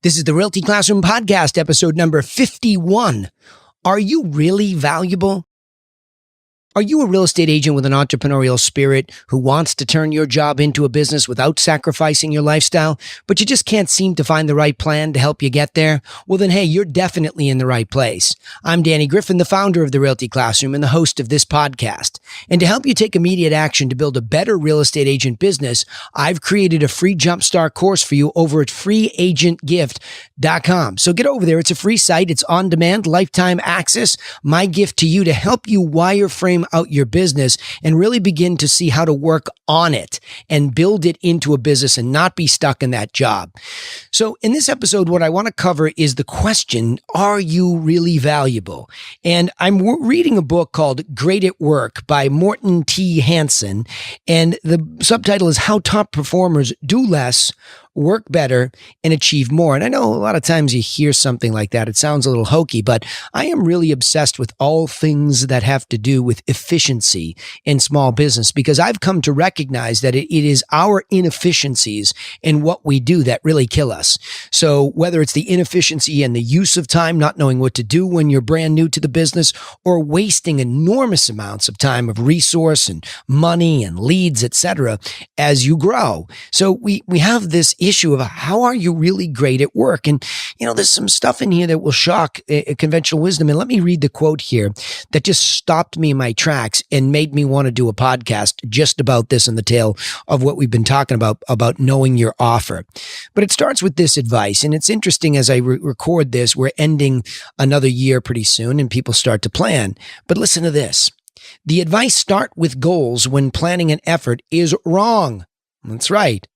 This is the Realty Classroom Podcast, episode number 51. Are you really valuable? Are you a real estate agent with an entrepreneurial spirit who wants to turn your job into a business without sacrificing your lifestyle, but you just can't seem to find the right plan to help you get there? Well, then, hey, you're definitely in the right place. I'm Danny Griffin, the founder of the Realty Classroom and the host of this podcast. And to help you take immediate action to build a better real estate agent business, I've created a free jumpstart course for you over at freeagentgift.com. So get over there. It's a free site. It's on demand, lifetime access. My gift to you to help you wireframe out your business and really begin to see how to work on it and build it into a business and not be stuck in that job. So in this episode, what I want to cover is the question, are you really valuable? And I'm reading a book called Great at Work by Morton T. Hansen. And the subtitle is How Top Performers Do Less, Work Better, and Achieve More. And I know a lot of times you hear something like that. It sounds a little hokey, but I am really obsessed with all things that have to do with efficiency in small business because I've come to recognize that it is our inefficiencies in what we do that really kill us. So whether it's the inefficiency and the use of time, not knowing what to do when you're brand new to the business, or wasting enormous amounts of time of resource and money and leads, etc., as you grow. So we have this issue of how are you really great at work? And, there's some stuff in here that will shock conventional wisdom. And let me read the quote here that just stopped me in my tracks and made me want to do a podcast just about this in the tail of what we've been talking about knowing your offer. But it starts with this advice. And it's interesting as I record this, we're ending another year pretty soon and people start to plan. But listen to this. The advice start with goals when planning an effort is wrong. That's right.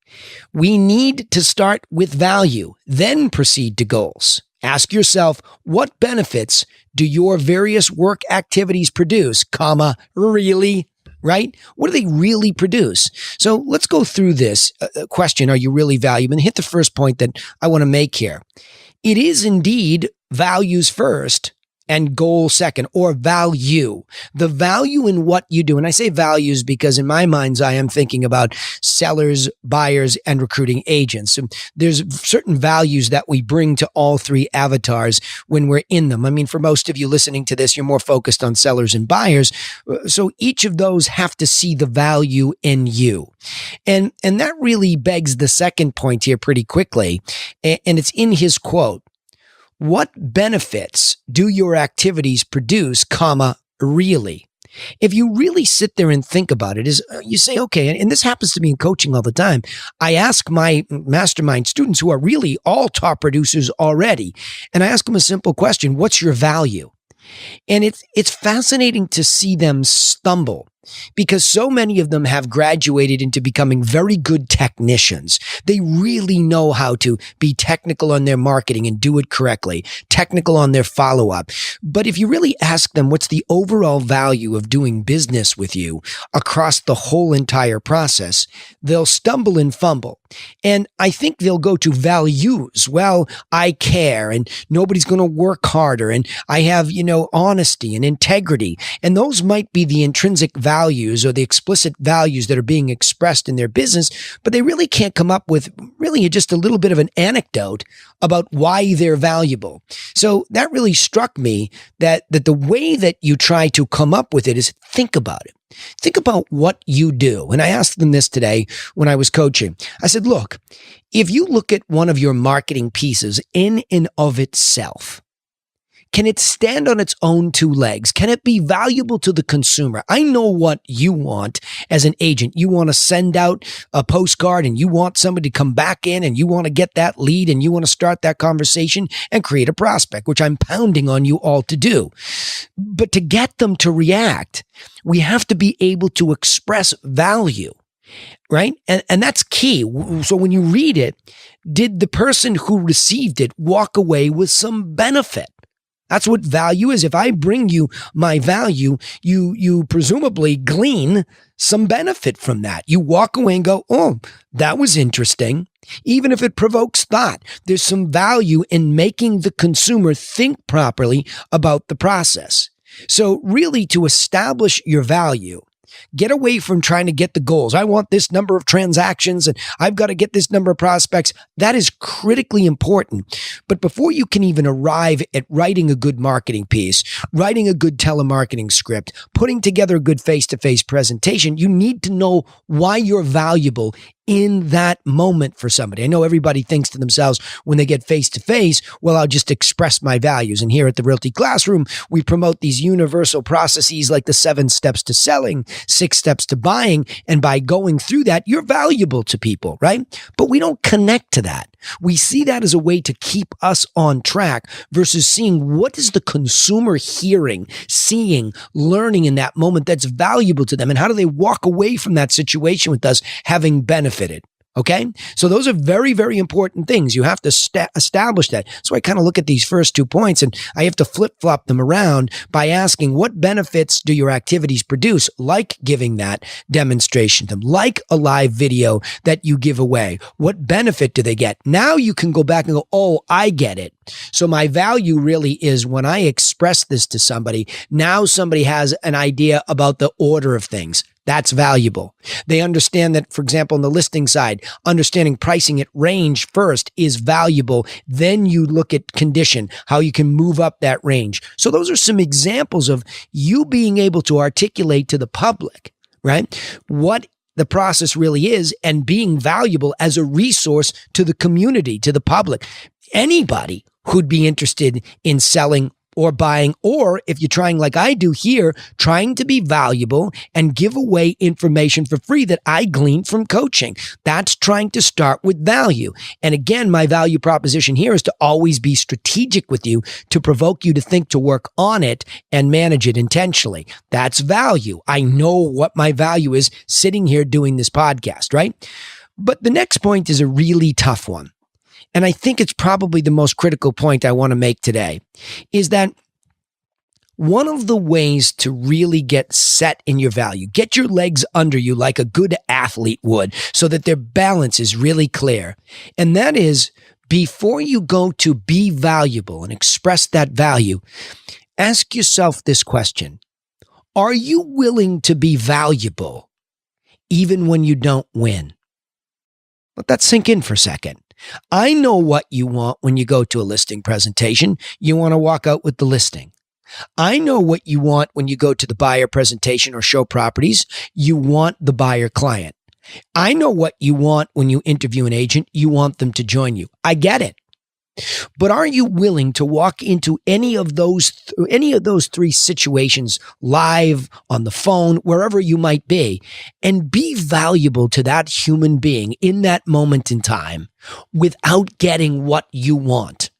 We need to start with value, then proceed to goals. Ask yourself, what benefits do your various work activities produce, really? Right? What do they really produce? So let's go through this question. Are you really valuable? And hit the first point that I want to make here. It is indeed values first and goal second, or value. The value in what you do. And I say values because in my mind's eye, I'm thinking about sellers, buyers, and recruiting agents. So there's certain values that we bring to all three avatars when we're in them. I mean, for most of you listening to this, you're more focused on sellers and buyers. So each of those have to see the value in you. And that really begs the second point here pretty quickly. And it's in his quote. What benefits do your activities produce, really? If you really sit there and think about it, is you say, okay, and this happens to me in coaching all the time. I ask my mastermind students who are really all top producers already, and I ask them a simple question, what's your value? And it's fascinating to see them stumble because so many of them have graduated into becoming very good technicians. They really know how to be technical on their marketing and do it correctly, technical on their follow-up. But if you really ask them what's the overall value of doing business with you across the whole entire process, they'll stumble and fumble. And I think they'll go to values. Well, I care and nobody's going to work harder and I have, honesty and integrity. And those might be the intrinsic values or the explicit values that are being expressed in their business, but they really can't come up with really just a little bit of an anecdote about why they're valuable. So that really struck me that the way that you try to come up with it is think about it. Think about what you do. And I asked them this today when I was coaching. I said, look, if you look at one of your marketing pieces in and of itself, can it stand on its own two legs? Can it be valuable to the consumer? I know what you want as an agent. You want to send out a postcard and you want somebody to come back in and you want to get that lead and you want to start that conversation and create a prospect, which I'm pounding on you all to do. But to get them to react, we have to be able to express value. Right? And that's key. So when you read it, did the person who received it walk away with some benefit? That's what value is. If I bring you my value, you presumably glean some benefit from that. You walk away and go, oh, that was interesting. Even if it provokes thought, there's some value in making the consumer think properly about the process. So really, to establish your value, Get away from trying to get the goals. I want this number of transactions and I've got to get this number of prospects. That is critically important. But before you can even arrive at writing a good marketing piece, writing a good telemarketing script, putting together a good face-to-face presentation, you need to know why you're valuable in that moment for somebody. I know everybody thinks to themselves when they get face to face, well, I'll just express my values. And here at the Realty Classroom, we promote these universal processes like the 7 steps to selling, 6 steps to buying. And by going through that, you're valuable to people, right? But we don't connect to that. We see that as a way to keep us on track versus seeing what is the consumer hearing, seeing, learning in that moment that's valuable to them, and how do they walk away from that situation with us having benefited. Okay. So those are very, very important things. You have to establish that. So I kind of look at these first 2 points and I have to flip flop them around by asking what benefits do your activities produce, like giving that demonstration to them, like a live video that you give away. What benefit do they get? Now you can go back and go, oh, I get it. So my value really is when I express this to somebody, now somebody has an idea about the order of things. That's valuable. They understand that, for example, on the listing side, understanding pricing at range first is valuable. Then you look at condition, how you can move up that range. So those are some examples of you being able to articulate to the public, right, what the process really is and being valuable as a resource to the community, to the public. Anybody who'd be interested in selling or buying, or if you're trying like I do here, trying to be valuable and give away information for free that I glean from coaching. That's trying to start with value. And again, my value proposition here is to always be strategic with you, to provoke you to think, to work on it and manage it intentionally. That's value. I know what my value is sitting here doing this podcast, right? But the next point is a really tough one. And I think it's probably the most critical point I want to make today, is that one of the ways to really get set in your value, get your legs under you like a good athlete would, so that their balance is really clear. And that is, before you go to be valuable and express that value, ask yourself this question. Are you willing to be valuable even when you don't win? Let that sink in for a second. I know what you want when you go to a listing presentation. You want to walk out with the listing. I know what you want when you go to the buyer presentation or show properties. You want the buyer client. I know what you want when you interview an agent. You want them to join you. I get it. But are you willing to walk into any of those 3 situations, live, on the phone, wherever you might be, and be valuable to that human being in that moment in time without getting what you want?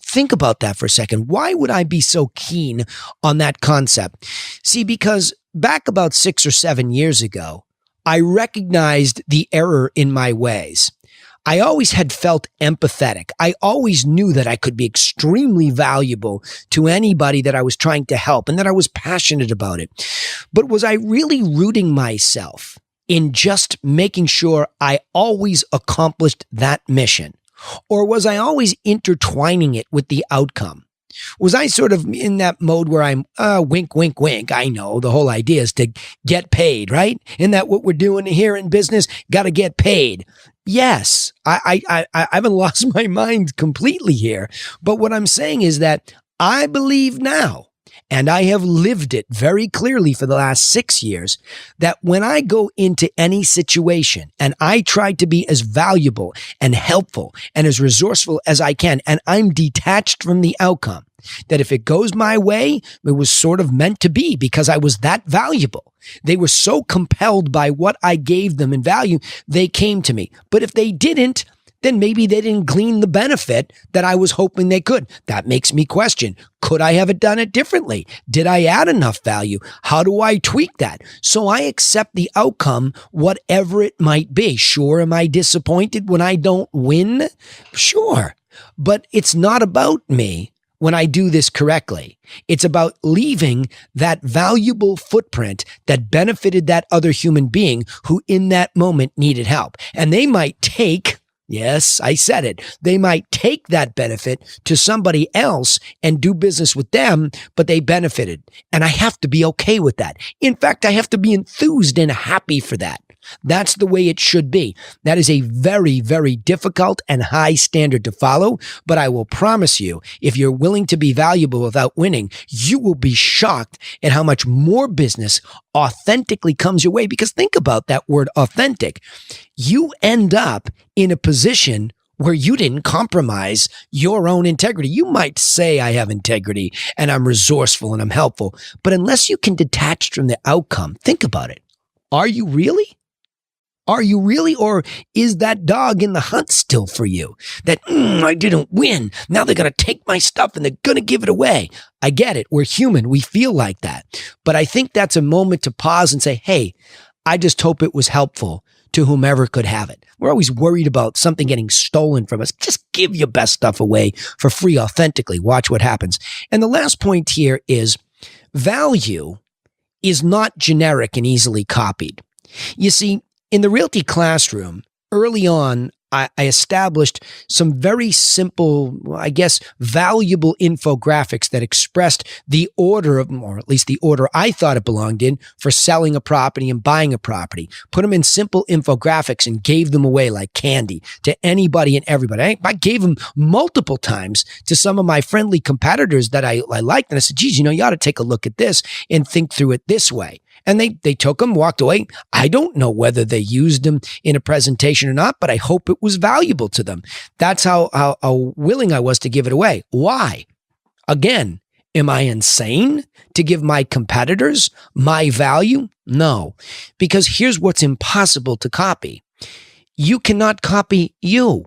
Think about that for a second. Why would I be so keen on that concept? See, because back about 6 or 7 years ago, I recognized the error in my ways. I always had felt empathetic. I always knew that I could be extremely valuable to anybody that I was trying to help and that I was passionate about it. But was I really rooting myself in just making sure I always accomplished that mission? Or was I always intertwining it with the outcome? Was I sort of in that mode where I'm wink, wink, wink? I know the whole idea is to get paid, right? Isn't that what we're doing here in business? Got to get paid. Yes, I haven't lost my mind completely here. But what I'm saying is that I believe now, and I have lived it very clearly for the last 6 years, that when I go into any situation and I try to be as valuable and helpful and as resourceful as I can, and I'm detached from the outcome, that if it goes my way, it was sort of meant to be because I was that valuable. They were so compelled by what I gave them in value, they came to me. But if they didn't, then maybe they didn't glean the benefit that I was hoping they could. That makes me question, could I have done it differently? Did I add enough value? How do I tweak that? So I accept the outcome, whatever it might be. Sure, am I disappointed when I don't win? Sure, but it's not about me when I do this correctly. It's about leaving that valuable footprint that benefited that other human being who in that moment needed help. And they might take Yes, I said it. They might take that benefit to somebody else and do business with them, but they benefited. And I have to be okay with that. In fact, I have to be enthused and happy for that. That's the way it should be. That is a very, very difficult and high standard to follow. But I will promise you, if you're willing to be valuable without winning, you will be shocked at how much more business authentically comes your way. Because think about that word authentic. You end up in a position where you didn't compromise your own integrity. You might say, I have integrity and I'm resourceful and I'm helpful. But unless you can detach from the outcome, think about it. Are you really? Are you really? Or is that dog in the hunt still for you? That, I didn't win. Now they're going to take my stuff and they're going to give it away. I get it. We're human. We feel like that. But I think that's a moment to pause and say, hey, I just hope it was helpful to whomever could have it. We're always worried about something getting stolen from us. Just give your best stuff away for free authentically. Watch what happens. And the last point here is value is not generic and easily copied. You see, in the Realty classroom, early on, I established some very simple, I guess, valuable infographics that expressed the order of, or at least the order I thought it belonged in for selling a property and buying a property. Put them in simple infographics and gave them away like candy to anybody and everybody. I gave them multiple times to some of my friendly competitors that I liked. And I said, geez, you ought to take a look at this and think through it this way. And they took them, walked away. I don't know whether they used them in a presentation or not, but I hope it was valuable to them. That's how willing I was to give it away. Why? Again, am I insane to give my competitors my value? No, because here's what's impossible to copy. You cannot copy you.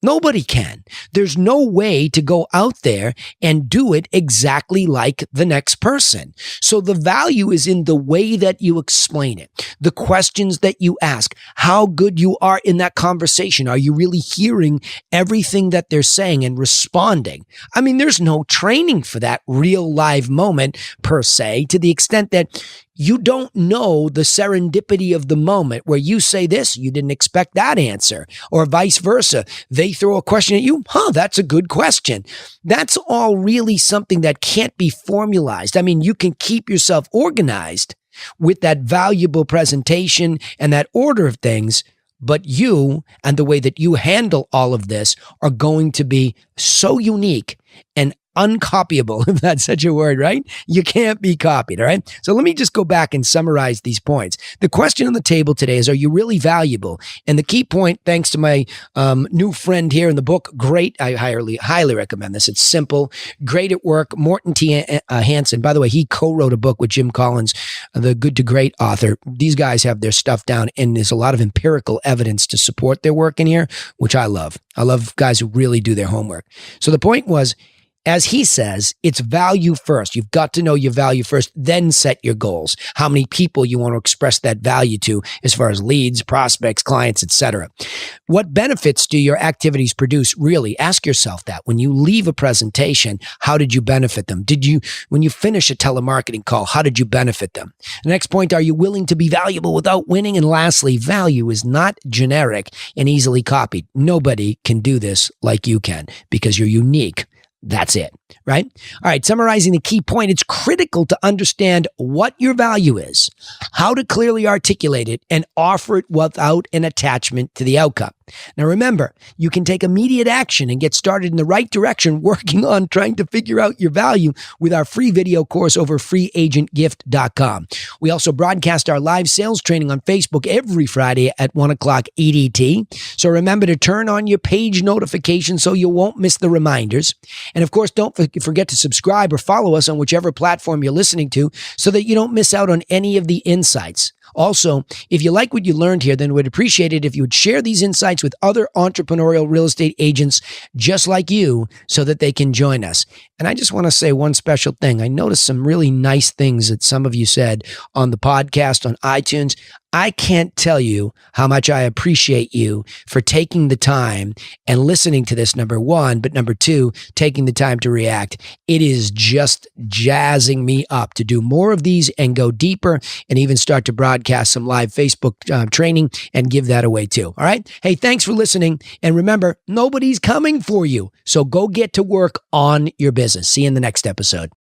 Nobody can. There's no way to go out there and do it exactly like the next person. So the value is in the way that you explain it, the questions that you ask, how good you are in that conversation. Are you really hearing everything that they're saying and responding? I mean, there's no training for that real live moment per se, to the extent that you don't know the serendipity of the moment where you say this, you didn't expect that answer, or vice versa. They throw a question at you. That's a good question. That's all really something that can't be formalized. I mean, you can keep yourself organized with that valuable presentation and that order of things, but you and the way that you handle all of this are going to be so unique and uncopyable, if that's such a word, right? You can't be copied, all right? So let me just go back and summarize these points. The question on the table today is, are you really valuable? And the key point, thanks to my new friend here in the book, great, I highly recommend this. It's simple, great at work, Morton T. Hansen. By the way, he co-wrote a book with Jim Collins, the Good to Great author. These guys have their stuff down, and there's a lot of empirical evidence to support their work in here, which I love. I love guys who really do their homework. So the point was, as he says, it's value first. You've got to know your value first, then set your goals. How many people you want to express that value to as far as leads, prospects, clients, etc. What benefits do your activities produce? Really, ask yourself that. When you leave a presentation, how did you benefit them? When you finish a telemarketing call, how did you benefit them? The next point, are you willing to be valuable without winning? And lastly, value is not generic and easily copied. Nobody can do this like you can because you're unique. That's it, right? All right, summarizing the key point, it's critical to understand what your value is, how to clearly articulate it, and offer it without an attachment to the outcome. Now remember, you can take immediate action and get started in the right direction working on trying to figure out your value with our free video course over freeagentgift.com. We also broadcast our live sales training on Facebook every Friday at 1 o'clock EDT. So remember to turn on your page notifications so you won't miss the reminders. And of course, don't forget to subscribe or follow us on whichever platform you're listening to so that you don't miss out on any of the insights. Also, if you like what you learned here, then we'd appreciate it if you would share these insights with other entrepreneurial real estate agents just like you so that they can join us. And I just want to say one special thing. I noticed some really nice things that some of you said on the podcast, on iTunes. I can't tell you how much I appreciate you for taking the time and listening to this, number one, but number two, taking the time to react. It is just jazzing me up to do more of these and go deeper and even start to broadcast podcast, some live Facebook training, and give that away too. All right. Hey, thanks for listening. And remember, nobody's coming for you. So go get to work on your business. See you in the next episode.